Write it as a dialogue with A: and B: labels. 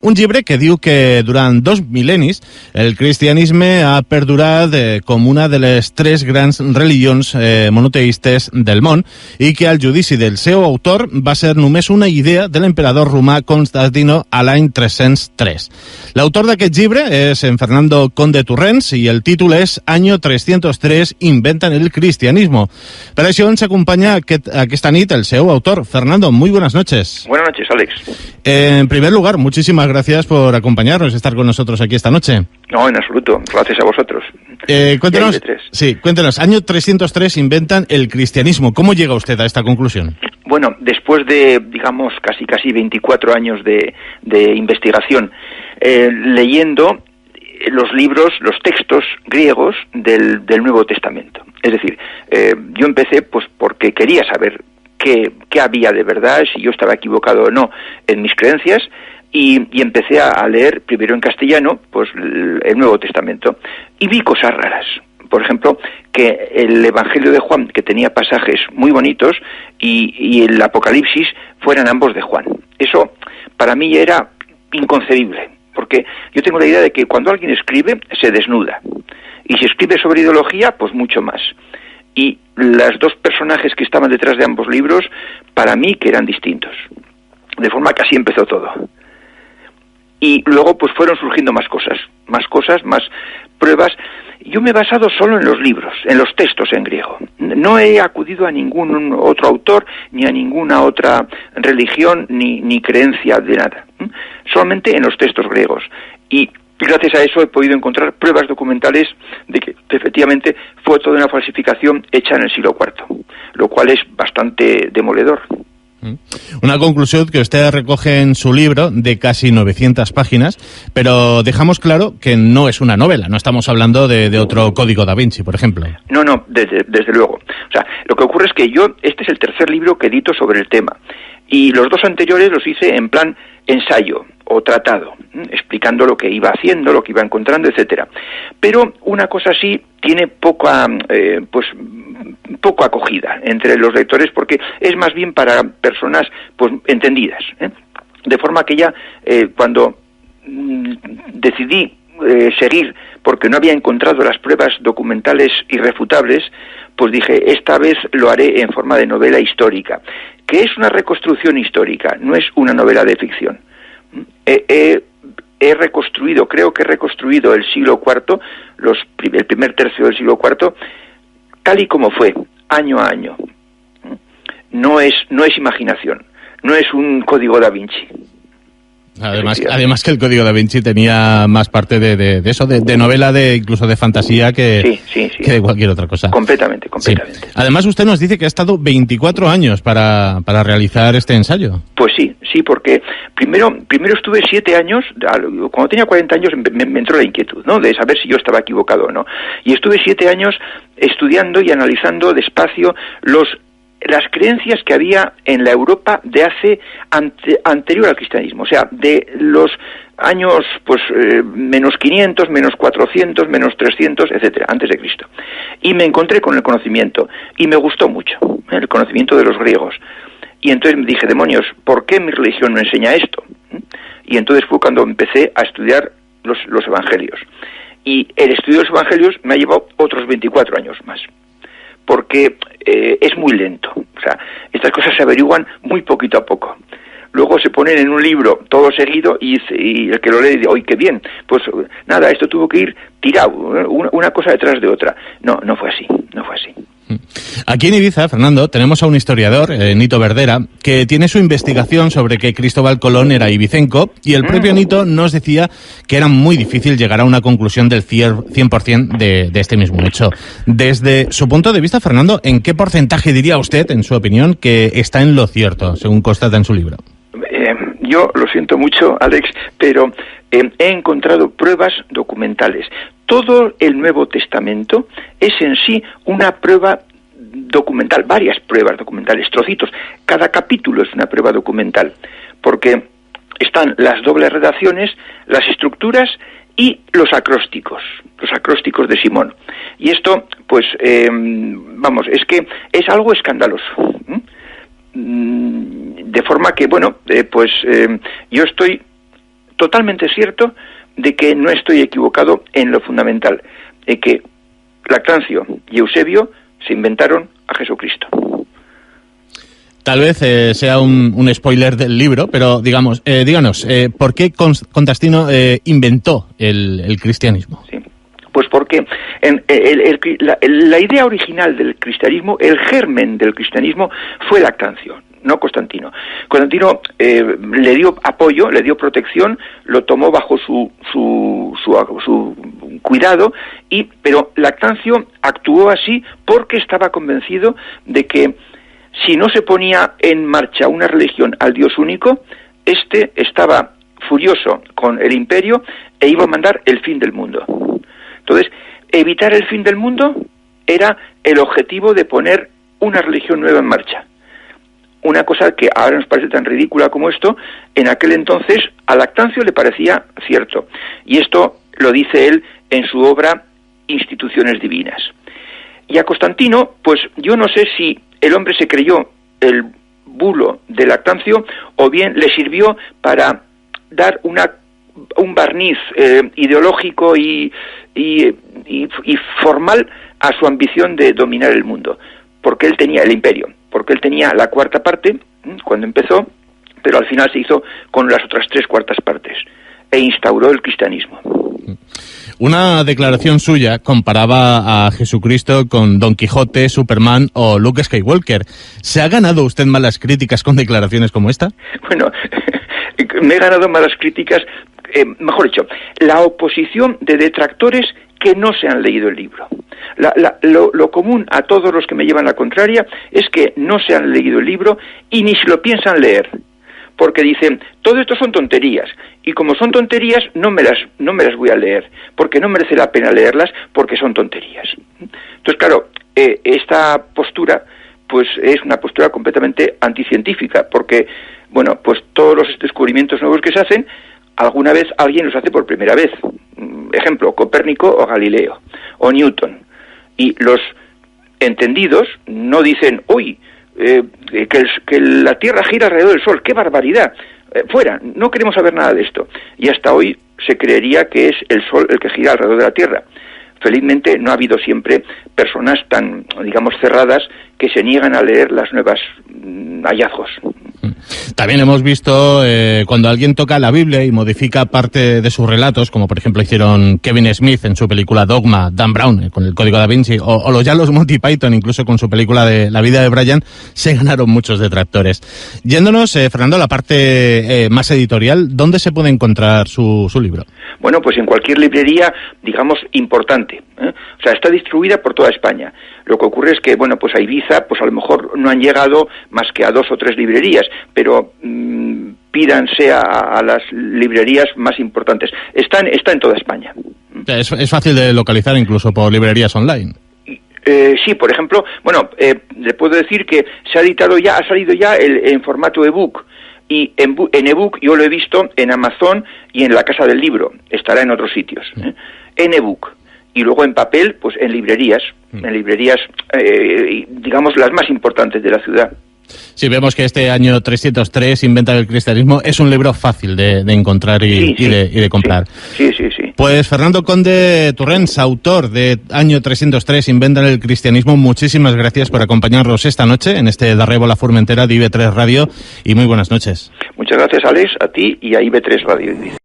A: Un llibre que diu que durant 2 mil·lennis el cristianisme ha perdurat com una de les 3 grans religions monoteistes del món i que al judici del seu autor va ser només una idea de l'emperador romà Constantino a l'any 303. L'autor d'aquest llibre és en Fernando Conde Torrents i el títol és Año 303, inventan el cristianismo. Per això ens acompanya aquesta nit el seu autor. Fernando, muy buenas noches.
B: Buenas noches, Alex.
A: En primer lugar, muchísimas gracias por acompañarnos y estar con nosotros aquí esta noche.
B: No, en absoluto. Gracias a vosotros.
A: Cuéntenos, año 303 inventan el cristianismo. ¿Cómo llega usted a esta conclusión?
B: Bueno, después de, digamos, casi 24 años de investigación, leyendo los libros, los textos griegos del Nuevo Testamento. Es decir, yo empecé pues porque quería saber qué había de verdad, si yo estaba equivocado o no en mis creencias, y empecé a leer primero en castellano pues el Nuevo Testamento y vi cosas raras. Por ejemplo, que el Evangelio de Juan, que tenía pasajes muy bonitos, y el Apocalipsis fueran ambos de Juan. Eso para mí era inconcebible, porque yo tengo la idea de que cuando alguien escribe se desnuda, y si escribe sobre ideología, pues mucho más. Y los dos personajes que estaban detrás de ambos libros, para mí que eran distintos. De forma que así empezó todo. Y luego pues fueron surgiendo más cosas, más pruebas. Yo me he basado solo en los libros, en los textos en griego. No he acudido a ningún otro autor, ni a ninguna otra religión, ni creencia de nada. Solamente en los textos griegos. Y gracias a eso he podido encontrar pruebas documentales de que efectivamente fue toda una falsificación hecha en el siglo IV, lo cual es bastante demoledor.
A: Una conclusión que usted recoge en su libro de casi 900 páginas, pero dejamos claro que no es una novela, no estamos hablando de otro Código da Vinci, por ejemplo.
B: No, desde luego. O sea, lo que ocurre es que este es el tercer libro que edito sobre el tema, y los dos anteriores los hice en plan ensayo o tratado, explicando lo que iba haciendo, lo que iba encontrando, etcétera. Pero una cosa sí tiene poca acogida entre los lectores, porque es más bien para personas pues entendidas, de forma que ya cuando decidí seguir, porque no había encontrado las pruebas documentales irrefutables, pues dije, esta vez lo haré en forma de novela histórica, que es una reconstrucción histórica, no es una novela de ficción. Creo que he reconstruido el siglo IV, el primer tercio del siglo IV, tal y como fue, año a año. No es imaginación, no es un Código da Vinci.
A: Además que el Código da Vinci tenía más parte de eso, de novela, incluso de fantasía que de cualquier otra cosa.
B: Completamente. Sí.
A: Además usted nos dice que ha estado 24 años para realizar este ensayo.
B: Pues sí, porque primero estuve 7 años, cuando tenía 40 años me entró la inquietud, ¿no?, de saber si yo estaba equivocado o no. Y estuve 7 años estudiando y analizando despacio las creencias que había en la Europa de anterior al cristianismo, o sea, de los años menos 500, menos 400, menos 300, etcétera, antes de Cristo. Y me encontré con el conocimiento, y me gustó mucho el conocimiento de los griegos. Y entonces me dije, demonios, ¿por qué mi religión no enseña esto? Y entonces fue cuando empecé a estudiar los evangelios. Y el estudio de los evangelios me ha llevado otros 24 años más. Porque es muy lento. O sea, estas cosas se averiguan muy poquito a poco. Luego se ponen en un libro todo seguido y el que lo lee dice, ¡ay, qué bien! Pues nada, esto tuvo que ir tirado, una cosa detrás de otra. No fue así.
A: Aquí en Ibiza, Fernando, tenemos a un historiador, Nito Verdera, que tiene su investigación sobre que Cristóbal Colón era ibicenco, y el propio Nito nos decía que era muy difícil llegar a una conclusión del 100% de este mismo hecho. Desde su punto de vista, Fernando, ¿en qué porcentaje diría usted, en su opinión, que está en lo cierto, según constata en su libro?
B: Yo lo siento mucho, Alex, pero he encontrado pruebas documentales. Todo el Nuevo Testamento es en sí una prueba documental, varias pruebas documentales, trocitos. Cada capítulo es una prueba documental, porque están las dobles redacciones, las estructuras y los acrósticos de Simón. Y esto, pues, es que es algo escandaloso. De forma que, yo estoy totalmente cierto de que no estoy equivocado en lo fundamental, de que Lactancio y Eusebio se inventaron a Jesucristo.
A: Tal vez sea un spoiler del libro, pero díganos, ¿por qué Constantino inventó el cristianismo?
B: Sí. Pues porque la idea original del cristianismo, el germen del cristianismo, fue Lactancio, no Constantino. Constantino le dio apoyo, le dio protección, lo tomó bajo su cuidado, pero Lactancio actuó así porque estaba convencido de que si no se ponía en marcha una religión al Dios único, este estaba furioso con el imperio e iba a mandar el fin del mundo. Entonces, evitar el fin del mundo era el objetivo de poner una religión nueva en marcha. Una cosa que ahora nos parece tan ridícula como esto, en aquel entonces a Lactancio le parecía cierto. Y esto lo dice él en su obra Instituciones Divinas. Y a Constantino, pues yo no sé si el hombre se creyó el bulo de Lactancio o bien le sirvió para dar un barniz ideológico y formal a su ambición de dominar el mundo, porque él tenía el imperio, porque él tenía la cuarta parte cuando empezó, pero al final se hizo con las otras 3/4 partes e instauró el cristianismo.
A: Una declaración suya comparaba a Jesucristo con Don Quijote, Superman o Luke Skywalker. ¿Se ha ganado usted malas críticas con declaraciones como esta?
B: Bueno, me he ganado malas críticas, mejor dicho, la oposición de detractores que no se han leído el libro. Lo común a todos los que me llevan la contraria es que no se han leído el libro y ni se lo piensan leer, porque dicen, todo esto son tonterías, y como son tonterías no me las voy a leer, porque no merece la pena leerlas, porque son tonterías. Entonces, claro, esta postura pues es una postura completamente anticientífica, porque, bueno, pues todos los descubrimientos nuevos que se hacen, alguna vez alguien los hace por primera vez. Ejemplo, Copérnico o Galileo, o Newton. Y los entendidos no dicen, uy, que la Tierra gira alrededor del Sol, ¡qué barbaridad! Fuera, no queremos saber nada de esto. Y hasta hoy se creería que es el Sol el que gira alrededor de la Tierra. Felizmente no ha habido siempre personas tan, digamos, cerradas que se niegan a leer las nuevas hallazgos.
A: También hemos visto cuando alguien toca la Biblia y modifica parte de sus relatos, como por ejemplo hicieron Kevin Smith en su película Dogma, Dan Brown con el Código Da Vinci, o los Monty Python incluso con su película de La vida de Brian, se ganaron muchos detractores. Yéndonos, Fernando, a la parte más editorial, ¿dónde se puede encontrar su libro?
B: Bueno, pues en cualquier librería, digamos, importante, ¿eh? O sea, está distribuida por toda España. Lo que ocurre es que, bueno, pues a Ibiza, pues a lo mejor no han llegado más que a 2 o 3 librerías, pero pídanse a las librerías más importantes. Está en toda España.
A: Es fácil de localizar incluso por librerías online.
B: Sí, por ejemplo, bueno, le puedo decir que ha salido ya en formato ebook. Y en ebook yo lo he visto en Amazon y en la Casa del Libro. Estará en otros sitios. En ebook. Y luego en papel, pues en librerías, digamos, las más importantes de la ciudad.
A: Sí, vemos que este año 303, Inventa el Cristianismo, es un libro fácil de encontrar y de comprar.
B: Sí.
A: Pues Fernando Conde Torrents, autor de Año 303, Inventa el Cristianismo, muchísimas gracias por acompañarnos esta noche en este Darrebo la Formentera de IB3 Radio y muy buenas noches.
B: Muchas gracias, Alex, a ti y a IB3 Radio.